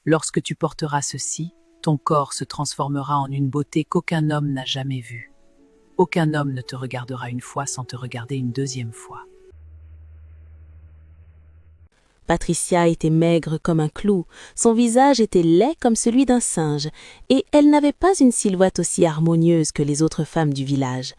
Lorsque tu porteras ceci, ton corps se transformera en une beauté qu'aucun homme n'a jamais vue. Aucun homme ne te regardera une fois sans te regarder une deuxième fois. Patricia était maigre comme un clou, son visage était laid comme celui d'un singe, et elle n'avait pas une silhouette aussi harmonieuse que les autres femmes du village.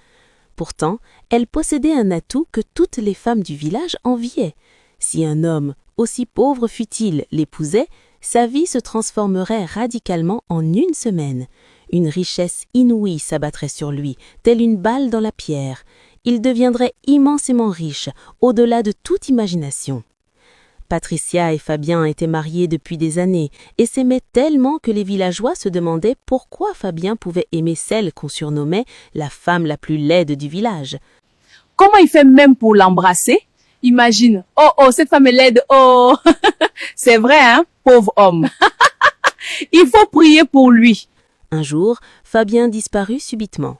Pourtant, elle possédait un atout que toutes les femmes du village enviaient. Si un homme, aussi pauvre fût-il, l'épousait, sa vie se transformerait radicalement en une semaine. Une richesse inouïe s'abattrait sur lui, telle une balle dans la pierre. Il deviendrait immensément riche, au-delà de toute imagination. Patricia et Fabien étaient mariés depuis des années et s'aimaient tellement que les villageois se demandaient pourquoi Fabien pouvait aimer celle qu'on surnommait la femme la plus laide du village. Comment il fait même pour l'embrasser? Imagine. Oh, oh, cette femme est laide. Oh, c'est vrai, hein, pauvre homme. Il faut prier pour lui. Un jour, Fabien disparut subitement.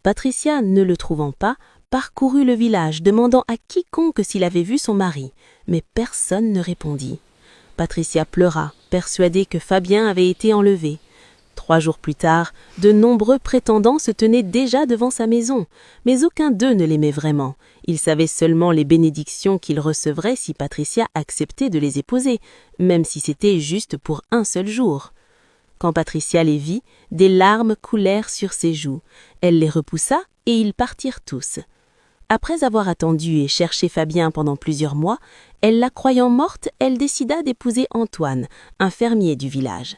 Patricia, ne le trouvant pas, parcourut le village demandant à quiconque s'il avait vu son mari, mais personne ne répondit. Patricia pleura, persuadée que Fabien avait été enlevé. 3 jours plus tard, de nombreux prétendants se tenaient déjà devant sa maison, mais aucun d'eux ne l'aimait vraiment. Ils savaient seulement les bénédictions qu'ils recevraient si Patricia acceptait de les épouser, même si c'était juste pour un seul jour. Quand Patricia les vit, des larmes coulèrent sur ses joues. Elle les repoussa et ils partirent tous. Après avoir attendu et cherché Fabien pendant plusieurs mois, elle la croyant morte, elle décida d'épouser Antoine, un fermier du village.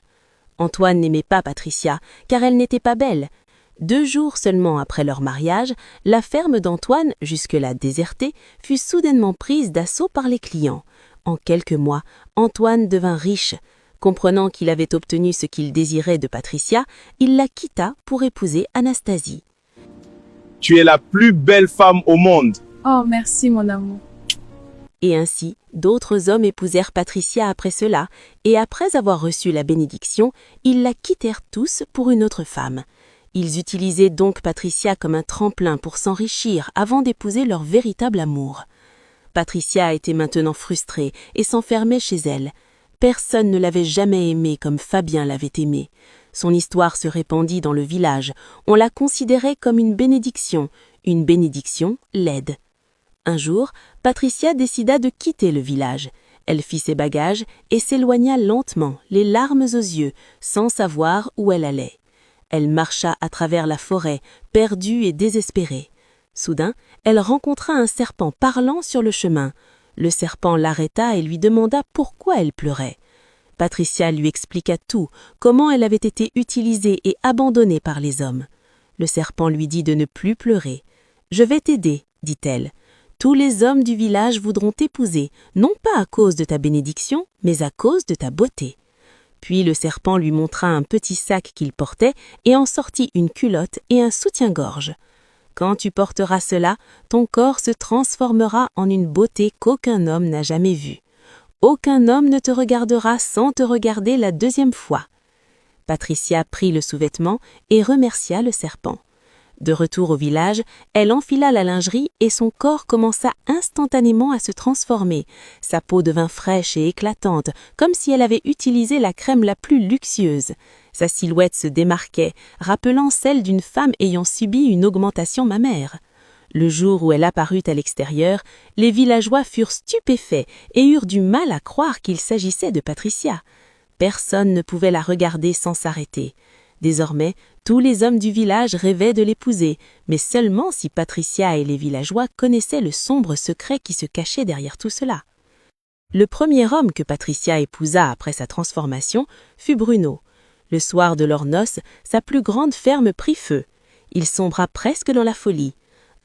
Antoine n'aimait pas Patricia, car elle n'était pas belle. 2 jours seulement après leur mariage, la ferme d'Antoine, jusque-là désertée, fut soudainement prise d'assaut par les clients. En quelques mois, Antoine devint riche. Comprenant qu'il avait obtenu ce qu'il désirait de Patricia, il la quitta pour épouser Anastasie. Tu es la plus belle femme au monde. Oh, merci, mon amour. Et ainsi, d'autres hommes épousèrent Patricia après cela, et après avoir reçu la bénédiction, ils la quittèrent tous pour une autre femme. Ils utilisaient donc Patricia comme un tremplin pour s'enrichir avant d'épouser leur véritable amour. Patricia était maintenant frustrée et s'enfermait chez elle. Personne ne l'avait jamais aimée comme Fabien l'avait aimée. Son histoire se répandit dans le village. On la considérait comme une bénédiction laide. Un jour, Patricia décida de quitter le village. Elle fit ses bagages et s'éloigna lentement, les larmes aux yeux, sans savoir où elle allait. Elle marcha à travers la forêt, perdue et désespérée. Soudain, elle rencontra un serpent parlant sur le chemin. Le serpent l'arrêta et lui demanda pourquoi elle pleurait. Patricia lui expliqua tout, comment elle avait été utilisée et abandonnée par les hommes. Le serpent lui dit de ne plus pleurer. « Je vais t'aider, dit-elle. Tous les hommes du village voudront t'épouser, non pas à cause de ta bénédiction, mais à cause de ta beauté. » Puis le serpent lui montra un petit sac qu'il portait et en sortit une culotte et un soutien-gorge. « Quand tu porteras cela, ton corps se transformera en une beauté qu'aucun homme n'a jamais vue. Aucun homme ne te regardera sans te regarder la 2e fois. » Patricia prit le sous-vêtement et remercia le serpent. De retour au village, elle enfila la lingerie et son corps commença instantanément à se transformer. Sa peau devint fraîche et éclatante, comme si elle avait utilisé la crème la plus luxueuse. Sa silhouette se démarquait, rappelant celle d'une femme ayant subi une augmentation mammaire. Le jour où elle apparut à l'extérieur, les villageois furent stupéfaits et eurent du mal à croire qu'il s'agissait de Patricia. Personne ne pouvait la regarder sans s'arrêter. Désormais, tous les hommes du village rêvaient de l'épouser, mais seulement si Patricia et les villageois connaissaient le sombre secret qui se cachait derrière tout cela. Le premier homme que Patricia épousa après sa transformation fut Bruno. Le soir de leurs noces, sa plus grande ferme prit feu. Il sombra presque dans la folie.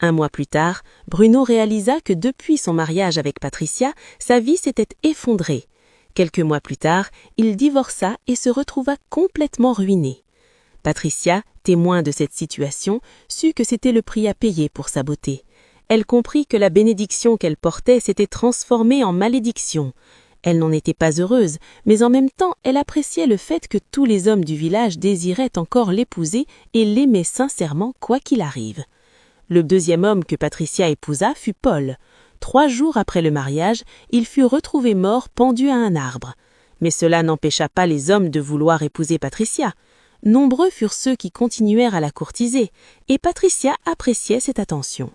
1 mois plus tard, Bruno réalisa que depuis son mariage avec Patricia, sa vie s'était effondrée. Quelques mois plus tard, il divorça et se retrouva complètement ruiné. Patricia, témoin de cette situation, sut que c'était le prix à payer pour sa beauté. Elle comprit que la bénédiction qu'elle portait s'était transformée en malédiction. Elle n'en était pas heureuse, mais en même temps, elle appréciait le fait que tous les hommes du village désiraient encore l'épouser et l'aimaient sincèrement quoi qu'il arrive. Le 2e homme que Patricia épousa fut Paul. 3 jours après le mariage, il fut retrouvé mort pendu à un arbre. Mais cela n'empêcha pas les hommes de vouloir épouser Patricia. Nombreux furent ceux qui continuèrent à la courtiser, et Patricia appréciait cette attention.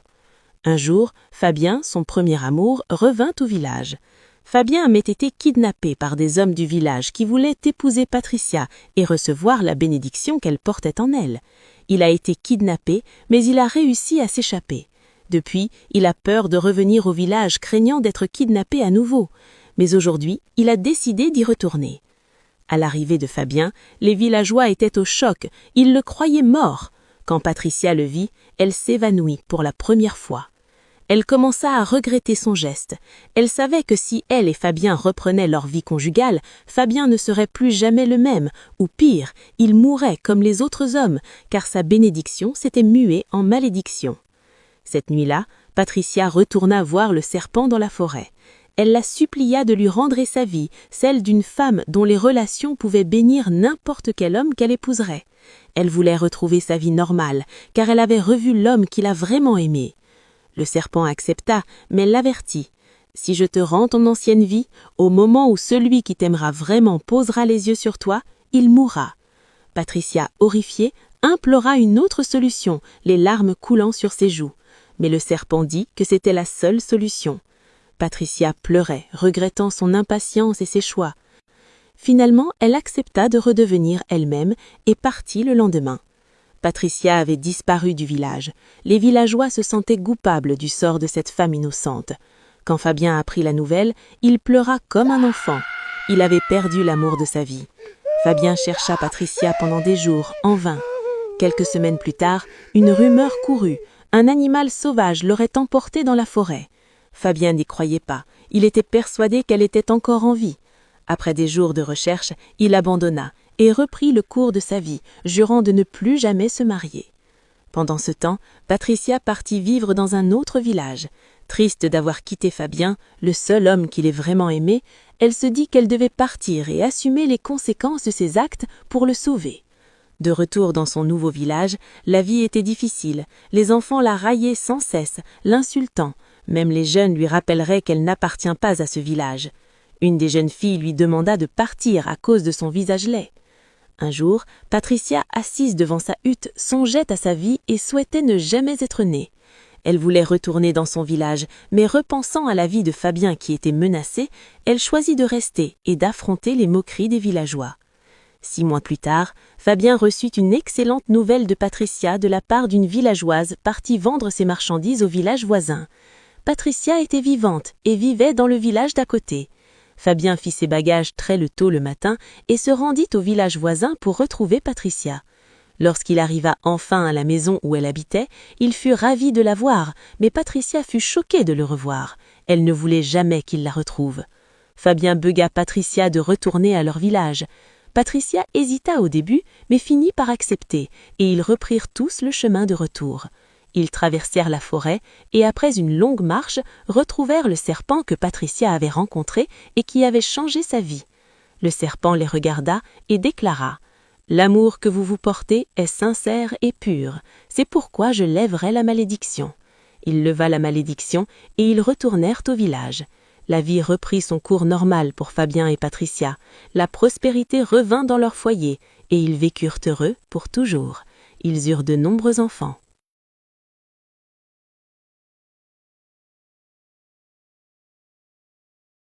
Un jour, Fabien, son premier amour, revint au village. Fabien avait été kidnappé par des hommes du village qui voulaient épouser Patricia et recevoir la bénédiction qu'elle portait en elle. Il a été kidnappé, mais il a réussi à s'échapper. Depuis, il a peur de revenir au village, craignant d'être kidnappé à nouveau. Mais aujourd'hui, il a décidé d'y retourner. À l'arrivée de Fabien, les villageois étaient au choc, ils le croyaient mort. Quand Patricia le vit, elle s'évanouit pour la première fois. Elle commença à regretter son geste. Elle savait que si elle et Fabien reprenaient leur vie conjugale, Fabien ne serait plus jamais le même, ou pire, il mourrait comme les autres hommes, car sa bénédiction s'était muée en malédiction. Cette nuit-là, Patricia retourna voir le serpent dans la forêt. Elle la supplia de lui rendre sa vie, celle d'une femme dont les relations pouvaient bénir n'importe quel homme qu'elle épouserait. Elle voulait retrouver sa vie normale, car elle avait revu l'homme qui l'a vraiment aimée. Le serpent accepta, mais l'avertit. « Si je te rends ton ancienne vie, au moment où celui qui t'aimera vraiment posera les yeux sur toi, il mourra. » Patricia, horrifiée, implora une autre solution, les larmes coulant sur ses joues. Mais le serpent dit que c'était la seule solution. Patricia pleurait, regrettant son impatience et ses choix. Finalement, elle accepta de redevenir elle-même et partit le lendemain. Patricia avait disparu du village. Les villageois se sentaient coupables du sort de cette femme innocente. Quand Fabien apprit la nouvelle, il pleura comme un enfant. Il avait perdu l'amour de sa vie. Fabien chercha Patricia pendant des jours, en vain. Quelques semaines plus tard, une rumeur courut. Un animal sauvage l'aurait emportée dans la forêt. Fabien n'y croyait pas. Il était persuadé qu'elle était encore en vie. Après des jours de recherche, il abandonna et reprit le cours de sa vie, jurant de ne plus jamais se marier. Pendant ce temps, Patricia partit vivre dans un autre village. Triste d'avoir quitté Fabien, le seul homme qui l'ait vraiment aimé, elle se dit qu'elle devait partir et assumer les conséquences de ses actes pour le sauver. De retour dans son nouveau village, la vie était difficile. Les enfants la raillaient sans cesse, l'insultant. Même les jeunes lui rappelleraient qu'elle n'appartient pas à ce village. Une des jeunes filles lui demanda de partir à cause de son visage laid. Un jour, Patricia, assise devant sa hutte, songeait à sa vie et souhaitait ne jamais être née. Elle voulait retourner dans son village, mais repensant à la vie de Fabien qui était menacée, elle choisit de rester et d'affronter les moqueries des villageois. 6 mois plus tard, Fabien reçut une excellente nouvelle de Patricia de la part d'une villageoise partie vendre ses marchandises au village voisin. Patricia était vivante et vivait dans le village d'à côté. Fabien fit ses bagages très tôt le matin et se rendit au village voisin pour retrouver Patricia. Lorsqu'il arriva enfin à la maison où elle habitait, il fut ravi de la voir, mais Patricia fut choquée de le revoir. Elle ne voulait jamais qu'il la retrouve. Fabien bégua Patricia de retourner à leur village. Patricia hésita au début, mais finit par accepter, et ils reprirent tous le chemin de retour. Ils traversèrent la forêt et après une longue marche, retrouvèrent le serpent que Patricia avait rencontré et qui avait changé sa vie. Le serpent les regarda et déclara « L'amour que vous vous portez est sincère et pur, c'est pourquoi je lèverai la malédiction. » Il leva la malédiction et ils retournèrent au village. La vie reprit son cours normal pour Fabien et Patricia. La prospérité revint dans leur foyer et ils vécurent heureux pour toujours. Ils eurent de nombreux enfants.